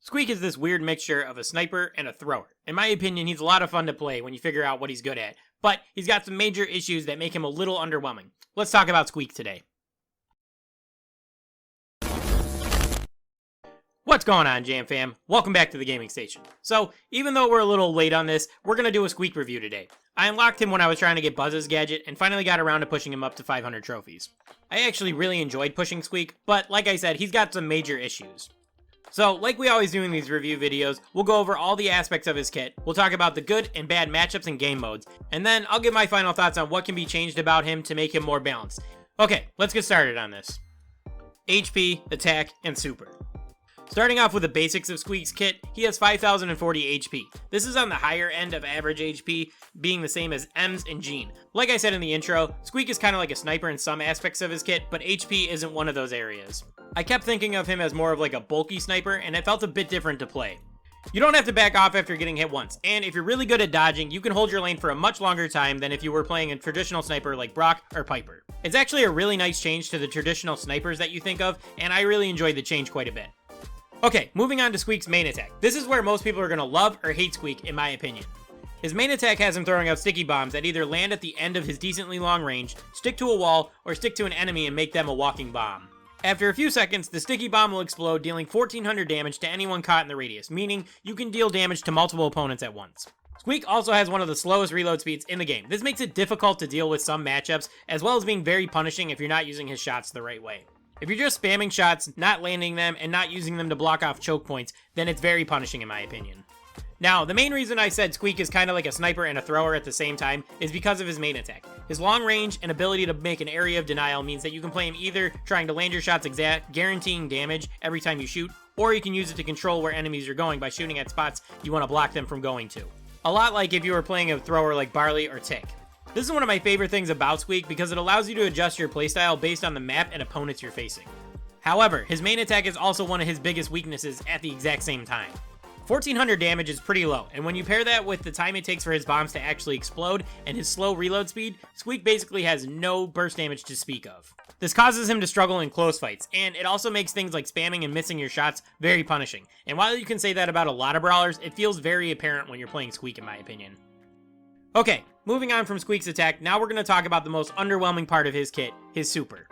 Squeak is this weird mixture of a sniper and a thrower. In my opinion, he's a lot of fun to play when you figure out what he's good at, but he's got some major issues that make him a little underwhelming. Let's talk about Squeak today. What's going on, Jam Fam? Welcome back to the gaming station. So, even though we're a little late on this, we're going to do a Squeak review today. I unlocked him when I was trying to get Buzz's gadget, and finally got around to pushing him up to 500 trophies. I actually really enjoyed pushing Squeak, but like I said, he's got some major issues. So, like we always do in these review videos, we'll go over all the aspects of his kit, we'll talk about the good and bad matchups and game modes, and then I'll give my final thoughts on what can be changed about him to make him more balanced. Okay, let's get started on this. HP, Attack, and Super. Starting off with the basics of Squeak's kit, he has 5040 HP. This is on the higher end of average HP, being the same as M's and Gene. Like I said in the intro, Squeak is kind of like a sniper in some aspects of his kit, but HP isn't one of those areas. I kept thinking of him as more of like a bulky sniper, and it felt a bit different to play. You don't have to back off after getting hit once, and if you're really good at dodging, you can hold your lane for a much longer time than if you were playing a traditional sniper like Brock or Piper. It's actually a really nice change to the traditional snipers that you think of, and I really enjoyed the change quite a bit. Okay, moving on to Squeak's main attack. This is where most people are going to love or hate Squeak, in my opinion. His main attack has him throwing out sticky bombs that either land at the end of his decently long range, stick to a wall, or stick to an enemy and make them a walking bomb. After a few seconds, the sticky bomb will explode, dealing 1400 damage to anyone caught in the radius, meaning you can deal damage to multiple opponents at once. Squeak also has one of the slowest reload speeds in the game. This makes it difficult to deal with some matchups, as well as being very punishing if you're not using his shots the right way. If you're just spamming shots, not landing them, and not using them to block off choke points, then it's very punishing in my opinion. Now, the main reason I said Squeak is kind of like a sniper and a thrower at the same time is because of his main attack. His long range and ability to make an area of denial means that you can play him either trying to land your shots exact, guaranteeing damage every time you shoot, or you can use it to control where enemies are going by shooting at spots you want to block them from going to. A lot like if you were playing a thrower like Barley or Tick. This is one of my favorite things about Squeak because it allows you to adjust your playstyle based on the map and opponents you're facing. However, his main attack is also one of his biggest weaknesses at the exact same time. 1400 damage is pretty low, and when you pair that with the time it takes for his bombs to actually explode and his slow reload speed, Squeak basically has no burst damage to speak of. This causes him to struggle in close fights, and it also makes things like spamming and missing your shots very punishing. And while you can say that about a lot of brawlers, it feels very apparent when you're playing Squeak in my opinion. Okay, moving on from Squeak's attack, now we're going to talk about the most underwhelming part of his kit, his super.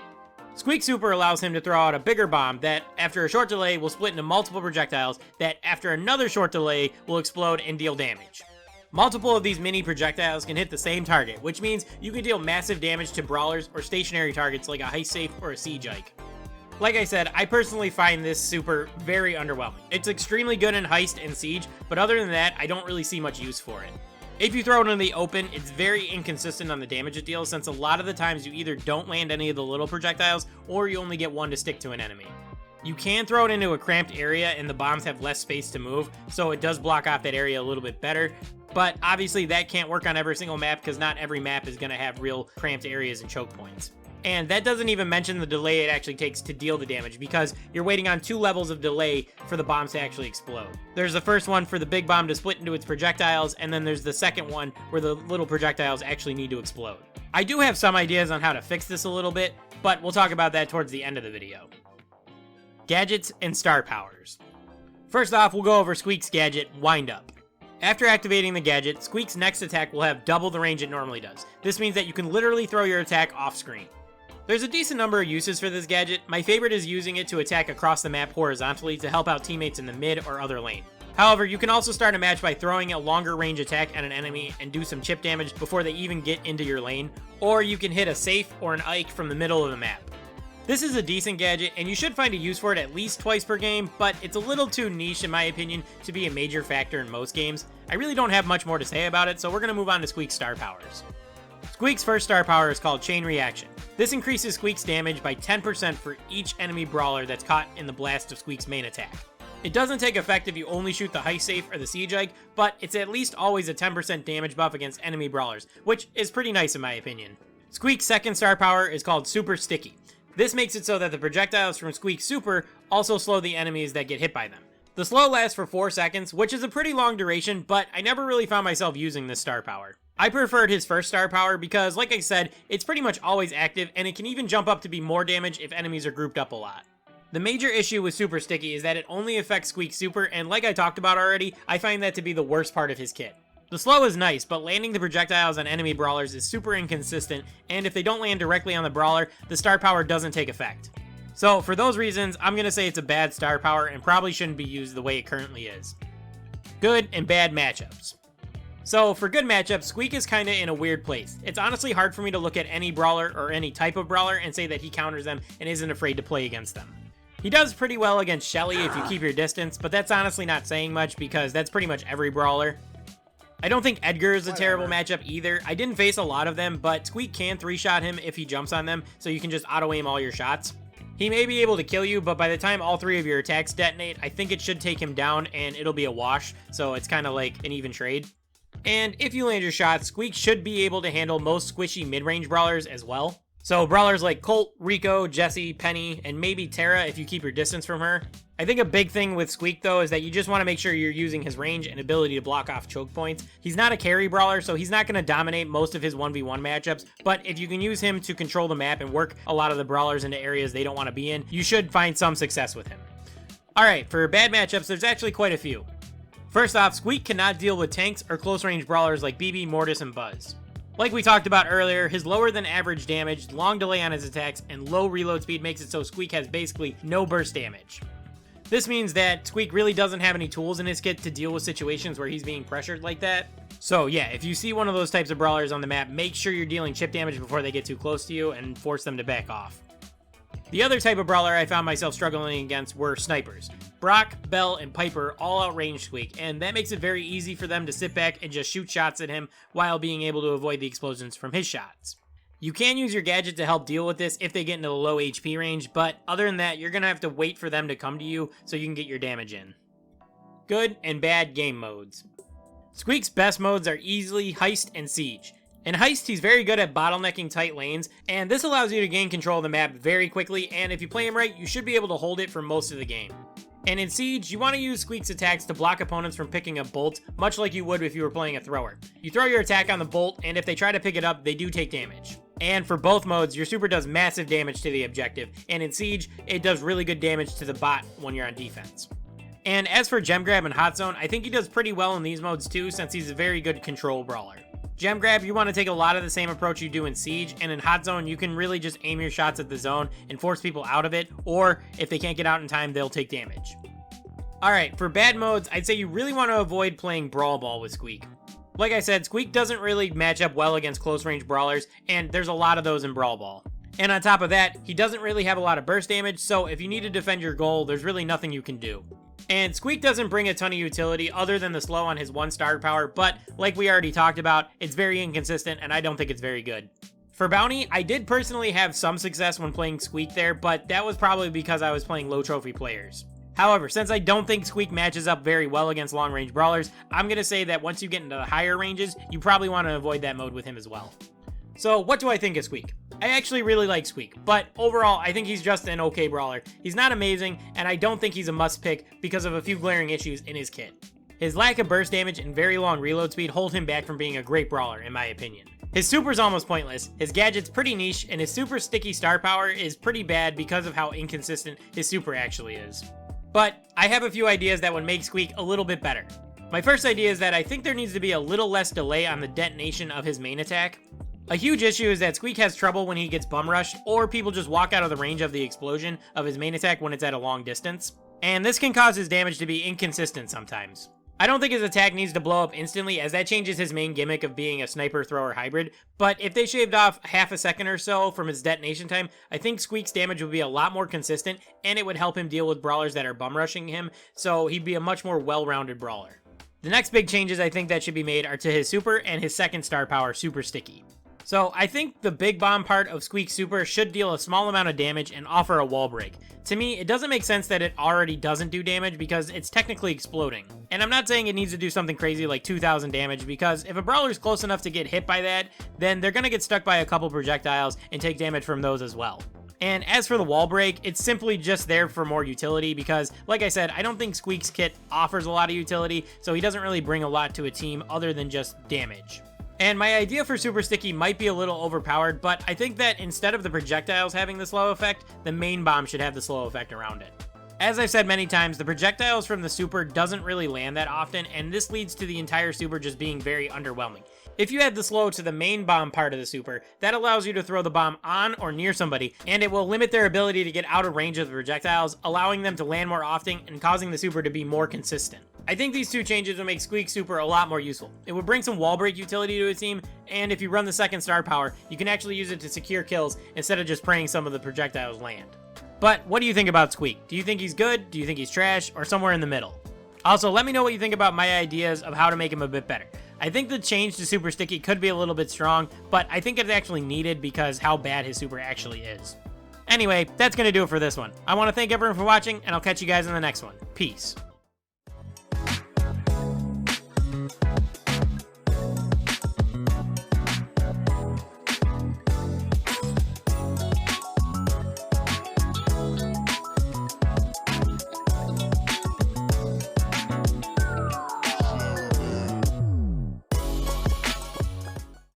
Squeak's super allows him to throw out a bigger bomb that, after a short delay, will split into multiple projectiles that, after another short delay, will explode and deal damage. Multiple of these mini projectiles can hit the same target, which means you can deal massive damage to brawlers or stationary targets like a heist safe or a siege Ike. Like I said, I personally find this super very underwhelming. It's extremely good in heist and siege, but other than that, I don't really see much use for it. If you throw it in the open, it's very inconsistent on the damage it deals, since a lot of the times you either don't land any of the little projectiles, or you only get one to stick to an enemy. You can throw it into a cramped area and the bombs have less space to move, so it does block off that area a little bit better, but obviously that can't work on every single map because not every map is going to have real cramped areas and choke points. And that doesn't even mention the delay it actually takes to deal the damage, because you're waiting on 2 levels of delay for the bombs to actually explode. There's the first one for the big bomb to split into its projectiles, and then there's the second one where the little projectiles actually need to explode. I do have some ideas on how to fix this a little bit, but we'll talk about that towards the end of the video. Gadgets and star powers. First off, we'll go over Squeak's gadget, Wind Up. After activating the gadget, Squeak's next attack will have double the range it normally does. This means that you can literally throw your attack off screen. There's a decent number of uses for this gadget. My favorite is using it to attack across the map horizontally to help out teammates in the mid or other lane. However, you can also start a match by throwing a longer range attack at an enemy and do some chip damage before they even get into your lane, or you can hit a safe or an Ike from the middle of the map. This is a decent gadget, and you should find a use for it at least twice per game, but it's a little too niche in my opinion to be a major factor in most games. I really don't have much more to say about it, so we're going to move on to Squeak's star powers. Squeak's first star power is called Chain Reaction. This increases Squeak's damage by 10% for each enemy brawler that's caught in the blast of Squeak's main attack. It doesn't take effect if you only shoot the heist safe or the siege Ike, but it's at least always a 10% damage buff against enemy brawlers, which is pretty nice in my opinion. Squeak's second star power is called Super Sticky. This makes it so that the projectiles from Squeak's super also slow the enemies that get hit by them. The slow lasts for 4 seconds, which is a pretty long duration, but I never really found myself using this star power. I preferred his first star power because, like I said, it's pretty much always active, and it can even jump up to be more damage if enemies are grouped up a lot. The major issue with Super Sticky is that it only affects Squeak's super, and like I talked about already, I find that to be the worst part of his kit. The slow is nice, but landing the projectiles on enemy brawlers is super inconsistent, and if they don't land directly on the brawler, the star power doesn't take effect. So for those reasons, I'm going to say it's a bad star power and probably shouldn't be used the way it currently is. Good and bad matchups. So for good matchups, Squeak is kinda in a weird place. It's honestly hard for me to look at any brawler or any type of brawler and say that he counters them and isn't afraid to play against them. He does pretty well against Shelly if you keep your distance, but that's honestly not saying much because that's pretty much every brawler. I don't think Edgar is a terrible matchup either. I didn't face a lot of them, but Squeak can 3-shot him if he jumps on them, so you can just auto-aim all your shots. He may be able to kill you, but by the time all 3 of your attacks detonate, I think it should take him down and it'll be a wash, so it's kind of like an even trade. And if you land your shots, Squeak should be able to handle most squishy mid-range brawlers as well. So brawlers like Colt, Rico, Jessie, Penny, and maybe Tara if you keep your distance from her. I think a big thing with Squeak though is that you just want to make sure you're using his range and ability to block off choke points. He's not a carry brawler, so he's not going to dominate most of his 1v1 matchups, but if you can use him to control the map and work a lot of the brawlers into areas they don't want to be in, you should find some success with him. Alright, for bad matchups, there's actually quite a few. First off, Squeak cannot deal with tanks or close-range brawlers like BB, Mortis, and Buzz. Like we talked about earlier, his lower than average damage, long delay on his attacks, and low reload speed makes it so Squeak has basically no burst damage. This means that Squeak really doesn't have any tools in his kit to deal with situations where he's being pressured like that. So yeah, if you see one of those types of brawlers on the map, make sure you're dealing chip damage before they get too close to you and force them to back off. The other type of brawler I found myself struggling against were snipers. Brock, Bell, and Piper all outrange Squeak, and that makes it very easy for them to sit back and just shoot shots at him while being able to avoid the explosions from his shots. You can use your gadget to help deal with this if they get into the low HP range, but other than that, you're going to have to wait for them to come to you so you can get your damage in. Good and bad game modes. Squeak's best modes are easily Heist and Siege. In Heist, he's very good at bottlenecking tight lanes, and this allows you to gain control of the map very quickly, and if you play him right, you should be able to hold it for most of the game. And in Siege, you want to use Squeak's attacks to block opponents from picking up bolts, much like you would if you were playing a thrower. You throw your attack on the bolt, and if they try to pick it up, they do take damage. And for both modes, your super does massive damage to the objective, and in Siege, it does really good damage to the bot when you're on defense. And as for Gem Grab and Hot Zone, I think he does pretty well in these modes too, since he's a very good control brawler. Gem Grab, you want to take a lot of the same approach you do in Siege, and in Hot Zone, you can really just aim your shots at the zone and force people out of it, or if they can't get out in time, they'll take damage. Alright, for bad modes, I'd say you really want to avoid playing Brawl Ball with Squeak. Like I said, Squeak doesn't really match up well against close-range brawlers, and there's a lot of those in Brawl Ball. And on top of that, he doesn't really have a lot of burst damage, so if you need to defend your goal, there's really nothing you can do. And Squeak doesn't bring a ton of utility other than the slow on his 1-star power, but like we already talked about, it's very inconsistent and I don't think it's very good. For Bounty, I did personally have some success when playing Squeak there, but that was probably because I was playing low trophy players. However, since I don't think Squeak matches up very well against long-range brawlers, I'm going to say that once you get into the higher ranges, you probably want to avoid that mode with him as well. So what do I think of Squeak? I actually really like Squeak, but overall I think he's just an okay brawler. He's not amazing, and I don't think he's a must pick because of a few glaring issues in his kit. His lack of burst damage and very long reload speed hold him back from being a great brawler in my opinion. His super's almost pointless, his gadget's pretty niche, and his super sticky star power is pretty bad because of how inconsistent his super actually is. But I have a few ideas that would make Squeak a little bit better. My first idea is that I think there needs to be a little less delay on the detonation of his main attack. A huge issue is that Squeak has trouble when he gets bum rushed, or people just walk out of the range of the explosion of his main attack when it's at a long distance. And this can cause his damage to be inconsistent sometimes. I don't think his attack needs to blow up instantly, as that changes his main gimmick of being a sniper-thrower hybrid, but if they shaved off half a second or so from his detonation time, I think Squeak's damage would be a lot more consistent, and it would help him deal with brawlers that are bum rushing him, so he'd be a much more well-rounded brawler. The next big changes I think that should be made are to his super and his second star power, Super Sticky. So I think the big bomb part of Squeak's super should deal a small amount of damage and offer a wall break. To me, it doesn't make sense that it already doesn't do damage because it's technically exploding. And I'm not saying it needs to do something crazy like 2,000 damage, because if a brawler's close enough to get hit by that, then they're gonna get stuck by a couple projectiles and take damage from those as well. And as for the wall break, it's simply just there for more utility because, like I said, I don't think Squeak's kit offers a lot of utility, so he doesn't really bring a lot to a team other than just damage. And my idea for Super Sticky might be a little overpowered, but I think that instead of the projectiles having the slow effect, the main bomb should have the slow effect around it. As I've said many times, the projectiles from the super doesn't really land that often, and this leads to the entire super just being very underwhelming. If you add the slow to the main bomb part of the super, that allows you to throw the bomb on or near somebody, and it will limit their ability to get out of range of the projectiles, allowing them to land more often and causing the super to be more consistent. I think these two changes would make Squeak Super a lot more useful. It would bring some wall break utility to a team, and if you run the second star power, you can actually use it to secure kills instead of just praying some of the projectiles land. But what do you think about Squeak? Do you think he's good? Do you think he's trash? Or somewhere in the middle? Also, let me know what you think about my ideas of how to make him a bit better. I think the change to Super Sticky could be a little bit strong, but I think it's actually needed because how bad his super actually is. Anyway, that's going to do it for this one. I want to thank everyone for watching, and I'll catch you guys in the next one. Peace.